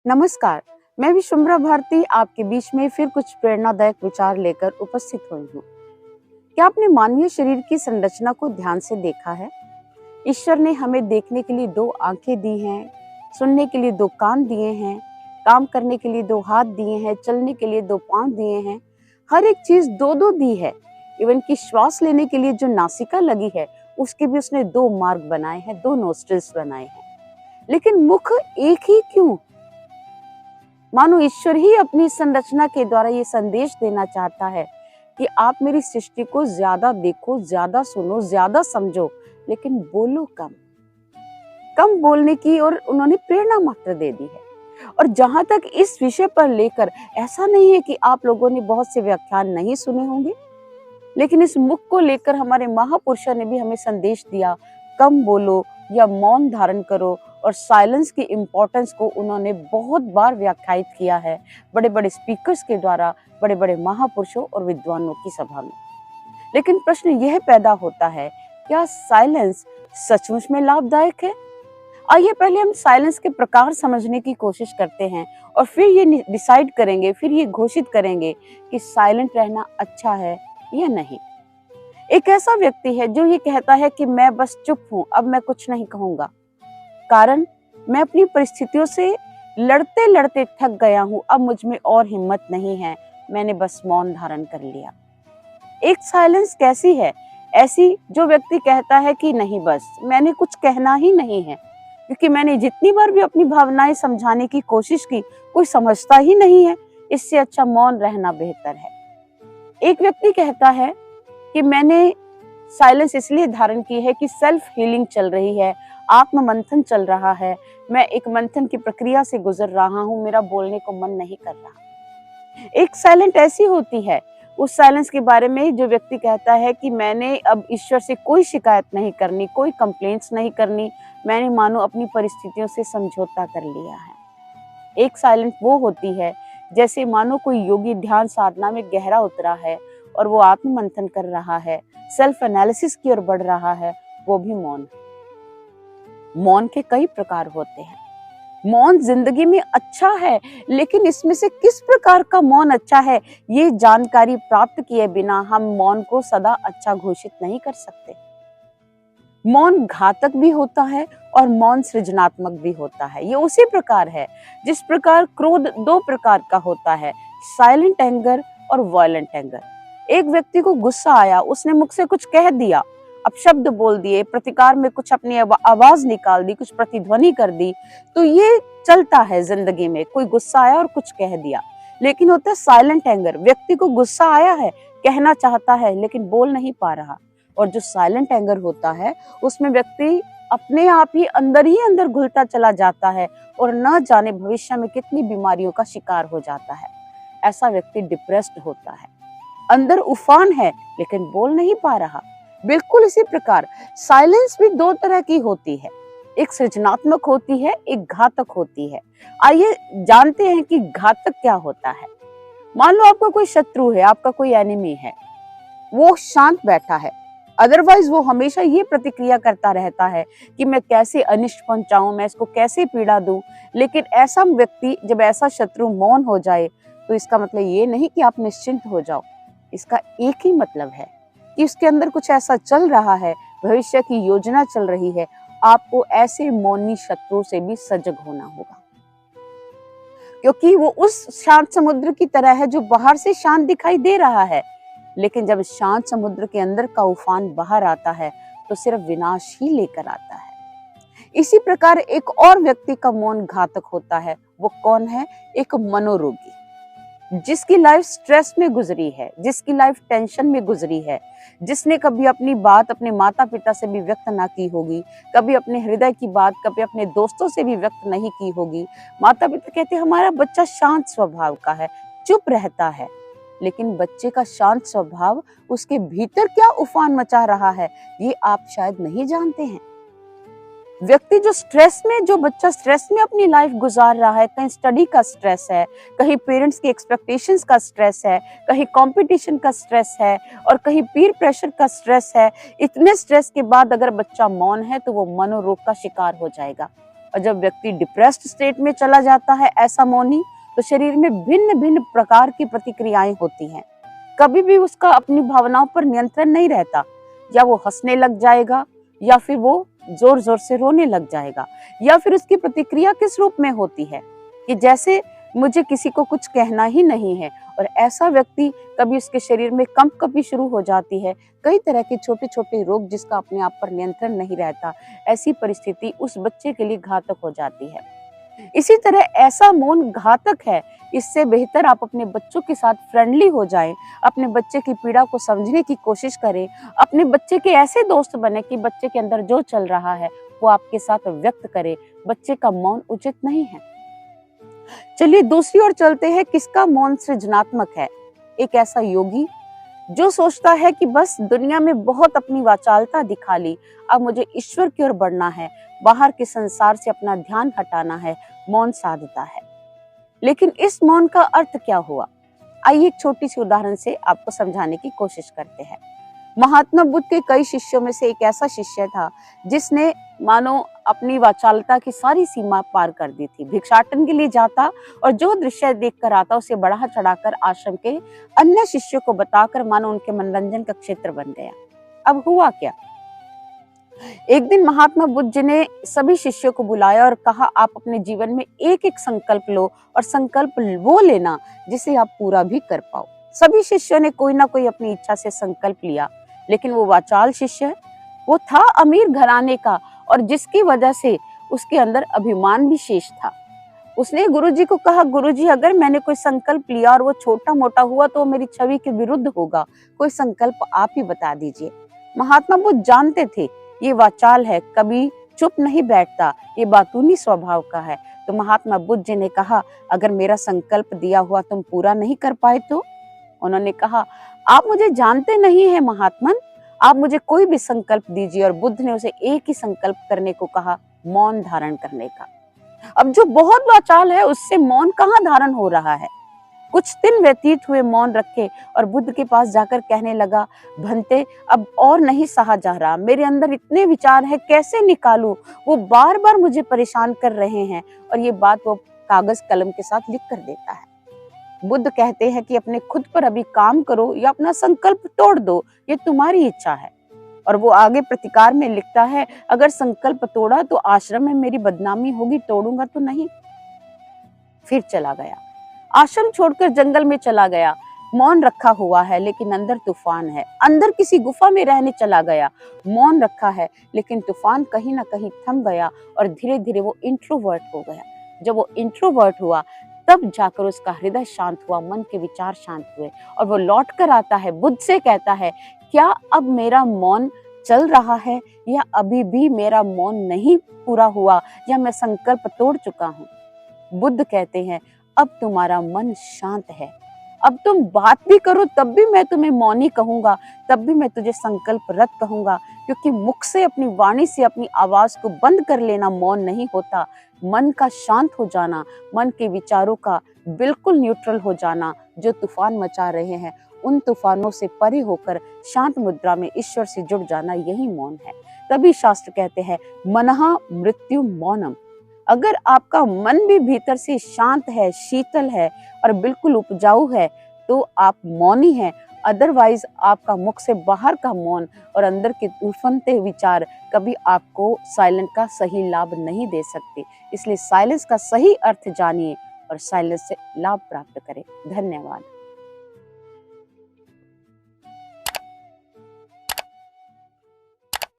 नमस्कार। मैं विशुम्भरा भारती आपके बीच में फिर कुछ प्रेरणादायक विचार लेकर उपस्थित हुई हूँ। क्या आपने मानवीय शरीर की संरचना को ध्यान से देखा है? ईश्वर ने हमें देखने के लिए दो आंखें दी हैं, सुनने के लिए दो कान दिए हैं, काम करने के लिए दो हाथ दिए हैं, चलने के लिए दो पांव दिए हैं। हर एक चीज दो दो दी है। इवन कि श्वास लेने के लिए जो नासिका लगी है, उसके भी उसने दो मार्ग बनाए हैं, दो नोस्ट्रिल्स बनाए हैं। लेकिन मुख एक ही क्यों? मानो ईश्वर ही अपनी संरचना के द्वारा ये संदेश देना चाहता है कि आप मेरी सृष्टि को ज्यादा देखो, ज्यादा सुनो, ज्यादा समझो, लेकिन बोलो कम। कम बोलने की और उन्होंने प्रेरणा मात्र दे दी है। और जहां तक इस विषय पर लेकर, ऐसा नहीं है कि आप लोगों ने बहुत से व्याख्यान नहीं सुने होंगे, लेकिन इस मुख को लेकर हमारे महापुरुषों ने भी हमें संदेश दिया, कम बोलो या मौन धारण करो। और साइलेंस की इम्पोर्टेंस को उन्होंने बहुत बार व्याख्यायित किया है, बड़े बड़े स्पीकर्स के द्वारा, बड़े बड़े महापुरुषों और विद्वानों की सभा में। लेकिन प्रश्न यह पैदा होता है, क्या साइलेंस सचमुच में लाभदायक है? आइए पहले हम साइलेंस के प्रकार समझने की कोशिश करते हैं और फिर ये डिसाइड करेंगे, फिर ये घोषित करेंगे कि साइलेंट रहना अच्छा है या नहीं। एक ऐसा व्यक्ति है जो ये कहता है कि मैं बस चुप हूं, अब मैं कुछ नहीं कहूंगा, कारण मैं अपनी परिस्थितियों से लड़ते लड़ते थक गया हूं, अब मुझ में और हिम्मत नहीं है, मैंने बस मौन धारण कर लिया। एक साइलेंस कैसी है? ऐसी जो व्यक्ति कहता है कि नहीं, बस मैंने कुछ कहना ही नहीं है, क्योंकि मैंने जितनी बार भी अपनी भावनाएं समझाने की कोशिश की, कोई समझता ही नहीं है, इससे अच्छा मौन रहना बेहतर है। एक व्यक्ति कहता है कि मैंने साइलेंस इसलिए धारण की है कि सेल्फ हीलिंग चल रही है, आत्म मंथन चल रहा है, मैं एक मंथन की प्रक्रिया से गुजर रहा हूं, मेरा बोलने को मन नहीं कर रहा। एक साइलेंट ऐसी होती है, उस साइलेंस के बारे में जो व्यक्ति कहता है कि मैंने अब ईश्वर से कोई शिकायत नहीं करनी, कोई कंप्लेंट्स नहीं करनी, मैंने मानो अपनी परिस्थितियों से समझौता कर लिया है। एक साइलेंट वो होती है जैसे मानो कोई योगी ध्यान साधना में गहरा उतरा है और वो आत्म मंथन कर रहा है, सेल्फ एनालिसिस की ओर बढ़ रहा है, वो भी मौन। मौन के कई प्रकार होते हैं। मौन जिंदगी में अच्छा है, लेकिन इसमें से किस प्रकार का मौन अच्छा है, ये जानकारी प्राप्त किए बिना हम मौन को सदा अच्छा घोषित नहीं कर सकते। मौन घातक भी होता है और मौन सृजनात्मक भी होता है। ये उसी प्रकार है जिस प्रकार क्रोध दो प्रकार का होता है, साइलेंट एंगर और वायलेंट एंगर। एक व्यक्ति को गुस्सा आया, उसने मुख से कुछ कह दिया, अपशब्द बोल दिए, प्रतिकार में कुछ अपनी आवाज निकाल दी, कुछ प्रतिध्वनि कर दी, तो ये चलता है जिंदगी में। कोई गुस्सा आया और कुछ कह दिया। लेकिन होता है साइलेंट एंगर, व्यक्ति को गुस्सा आया है, कहना चाहता है लेकिन बोल नहीं पा रहा। और जो साइलेंट एंगर होता है, उसमें व्यक्ति अपने आप ही अंदर घुलता चला जाता है और न जाने भविष्य में कितनी बीमारियों का शिकार हो जाता है। ऐसा व्यक्ति डिप्रेस्ड होता है, अंदर उफान है लेकिन बोल नहीं पा रहा। बिल्कुल इसी प्रकार साइलेंस भी दो तरह की होती है, एक सृजनात्मक होती है, एक घातक होती है। आइए जानते हैं कि घातक क्या होता है। मान लो आपका कोई शत्रु है, आपका कोई एनिमी है, वो शांत बैठा है, अदरवाइज वो हमेशा ये प्रतिक्रिया करता रहता है कि मैं कैसे अनिष्ट पहुंचाऊं, मैं इसको कैसे पीड़ा दूं। लेकिन ऐसा व्यक्ति, जब ऐसा शत्रु मौन हो जाए, तो इसका मतलब ये नहीं कि आप निश्चिंत हो जाओ, इसका एक ही मतलब है कि उसके अंदर कुछ ऐसा चल रहा है, भविष्य की योजना चल रही है। आपको ऐसे मौनी शत्रु से भी सजग होना होगा, क्योंकि वो उस शांत समुद्र की तरह है जो बाहर से शांत दिखाई दे रहा है, लेकिन जब शांत समुद्र के अंदर का उफान बाहर आता है तो सिर्फ विनाश ही लेकर आता है। इसी प्रकार एक और व्यक्ति का मौन घातक होता है। वो कौन है? एक मनोरोगी, जिसकी लाइफ स्ट्रेस में गुजरी है, जिसकी लाइफ टेंशन में गुजरी है, जिसने कभी अपनी बात अपने माता पिता से भी व्यक्त ना की होगी, कभी अपने हृदय की बात कभी अपने दोस्तों से भी व्यक्त नहीं की होगी। माता पिता कहते हमारा बच्चा शांत स्वभाव का है, चुप रहता है, लेकिन बच्चे का शांत स्वभाव उसके भीतर क्या उफान मचा रहा है, ये आप शायद नहीं जानते हैं। व्यक्ति जो बच्चा स्ट्रेस में अपनी लाइफ गुजार रहा है, कहीं स्टडी का स्ट्रेस है, कहीं पेरेंट्स की एक्सपेक्टेशंस का स्ट्रेस है, कहीं कंपटीशन का स्ट्रेस है और कहीं पीर प्रेशर का स्ट्रेस है। इतने स्ट्रेस के बाद अगर बच्चा मौन है तो वो मनोरोग का शिकार हो जाएगा। और जब व्यक्ति डिप्रेस्ड स्टेट में चला जाता है ऐसा मौनी, तो शरीर में भिन्न भिन्न प्रकार की प्रतिक्रियाएं होती हैं। कभी भी उसका अपनी भावनाओं पर नियंत्रण नहीं रहता, या वो हंसने लग जाएगा, या फिर वो जोर जोर से रोने लग जाएगा, या फिर उसकी प्रतिक्रिया किस रूप में होती है कि जैसे मुझे किसी को कुछ कहना ही नहीं है। और ऐसा व्यक्ति, कभी उसके शरीर में कंपकपी शुरू हो जाती है, कई तरह के छोटे छोटे रोग जिसका अपने आप पर नियंत्रण नहीं रहता। ऐसी परिस्थिति उस बच्चे के लिए घातक हो जाती है। इसी तरह ऐसा मौन घातक है। इससे बेहतर आप अपने बच्चों के साथ फ्रेंडली हो जाएं, अपने बच्चे की पीड़ा को समझने की कोशिश करें, अपने बच्चे के ऐसे दोस्त बने कि बच्चे के अंदर जो चल रहा है वो आपके साथ व्यक्त करे। बच्चे का मौन उचित नहीं है। चलिए दूसरी ओर चलते हैं, किसका मौन सृजनात्मक है। एक ऐसा योगी जो सोचता है कि बस दुनिया में बहुत अपनी वाचालता दिखा ली, अब मुझे ईश्वर की ओर बढ़ना है, बाहर के संसार से अपना ध्यान हटाना है, मौन साधता है। लेकिन इस मौन का अर्थ क्या हुआ? आइए एक छोटी सी उदाहरण से आपको समझाने की कोशिश करते हैं। महात्मा बुद्ध के कई शिष्यों में से एक ऐसा शिष्य था जिसने मानो अपनी वाचालता की सारी सीमा पार कर दी थी। भिक्षाटन के लिए जाता और जो दृश्य देखकर आता उसे बढ़ा चढ़ाकर आश्रम के अन्य शिष्यों को बताकर मानो उनके मनोरंजन का क्षेत्र बन गया। अब हुआ क्या? एक दिन महात्मा बुद्ध जी ने सभी शिष्यों को बुलाया और कहा, आप अपने जीवन में एक एक संकल्प लो और संकल्प वो लेना जिसे आप पूरा भी कर पाओ। सभी शिष्यों ने कोई ना कोई अपनी इच्छा से संकल्प लिया, लेकिन वो वाचाल शिष्य, वो था अमीर घराने का और जिसकी वजह से उसके अंदर अभिमान भी शेष था। उसने गुरुजी को कहा, गुरुजी अगर मैंने कोई संकल्प लिया और वो छोटा मोटा हुआ तो मेरी छवि के विरुद्ध होगा, कोई संकल्प आप ही बता दीजिए। महात्मा बुद्ध जानते थे ये वाचाल है, कभी चुप नहीं बैठता, ये बातूनी स्वभाव का है। तो महात्मा बुद्ध जी ने कहा, अगर मेरा संकल्प दिया हुआ तुम पूरा नहीं कर पाए तो? उन्होंने कहा, आप मुझे जानते नहीं है महात्मन, आप मुझे कोई भी संकल्प दीजिए। और बुद्ध ने उसे एक ही संकल्प करने को कहा, मौन धारण करने का। अब जो बहुत वाचाल है उससे मौन कहाँ धारण हो रहा है। कुछ दिन व्यतीत हुए, मौन रखे और बुद्ध के पास जाकर कहने लगा, भंते अब और नहीं सहा जा रहा, मेरे अंदर इतने विचार है, कैसे निकालूं, वो बार बार मुझे परेशान कर रहे हैं। और ये बात वो कागज कलम के साथ लिख कर देता है। बुद्ध कहते हैं कि अपने खुद पर अभी काम करो या अपना संकल्प तोड़ दो, ये तुम्हारी इच्छा है। और वो आगे प्रतिकार में लिखता है, अगर संकल्प तोड़ा तो आश्रम में मेरी बदनामी होगी, तोड़ूंगा तो नहीं। फिर चला गया, आश्रम छोड़कर जंगल में चला गया। मौन रखा हुआ है लेकिन अंदर तूफान है। अंदर किसी गुफा में रहने चला गया, मौन रखा है लेकिन तूफान कहीं ना कहीं थम गया और धीरे धीरे वो इंट्रोवर्ट हो गया। जब वो इंट्रोवर्ट हुआ तब जाकर उसका हृदय शांत हुआ, मन के विचार शांत हुए और वो लौट कर आता है, बुद्ध से कहता है, क्या अब मेरा मौन चल रहा है या अभी भी मेरा मौन नहीं पूरा हुआ या मैं संकल्प तोड़ चुका हूँ? बुद्ध कहते हैं, अब तुम्हारा मन शांत है, अब तुम बात भी करो तब भी मैं तुम्हें मौनी कहूंगा, तब भी मैं तुझे संकल्प रत कहूंगा, क्योंकि मुख से अपनी वाणी से अपनी आवाज को बंद कर लेना मौन नहीं होता। मन का शांत हो जाना, मन के विचारों का बिल्कुल न्यूट्रल हो जाना, जो तूफान मचा रहे हैं उन तूफानों से परे होकर शांत मुद्रा में ईश्वर से जुड़ जाना, यही मौन है। तभी शास्त्र कहते हैं, मनहा मृत्यु मौनम। अगर आपका मन भी भीतर से शांत है, शीतल है और बिल्कुल उपजाऊ है तो आप मौनी हैं। अदरवाइज आपका मुख से बाहर का मौन और अंदर के उफनते विचार कभी आपको साइलेंस का सही लाभ नहीं दे सकते। इसलिए साइलेंस का सही अर्थ जानिए और साइलेंस से लाभ प्राप्त करें। धन्यवाद।